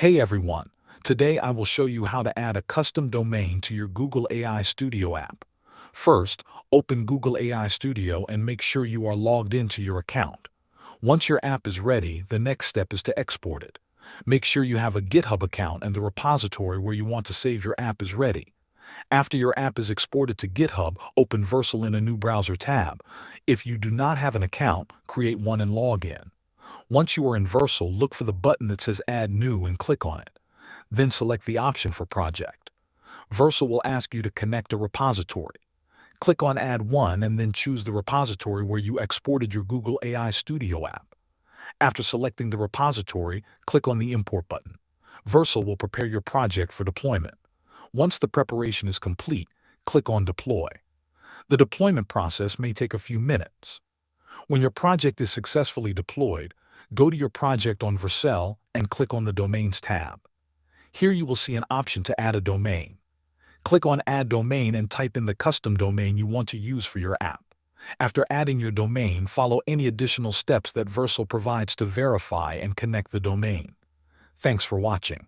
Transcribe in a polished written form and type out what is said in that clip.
Hey everyone, today I will show you how to add a custom domain to your Google AI Studio app. First, open Google AI Studio and make sure you are logged into your account. Once your app is ready, the next step is to export it. Make sure you have a GitHub account and the repository where you want to save your app is ready. After your app is exported to GitHub, open Vercel in a new browser tab. If you do not have an account, create one and log in. Once you are in Vercel, look for the button that says Add New and click on it. Then select the option for project. Vercel will ask you to connect a repository. Click on Add One and then choose the repository where you exported your Google AI Studio app. After selecting the repository, click on the Import button. Vercel will prepare your project for deployment. Once the preparation is complete, click on Deploy. The deployment process may take a few minutes. When your project is successfully deployed, go to your project on Vercel and click on the Domains tab. Here you will see an option to add a domain. Click on Add Domain and type in the custom domain you want to use for your app. After adding your domain, follow any additional steps that Vercel provides to verify and connect the domain. Thanks for watching.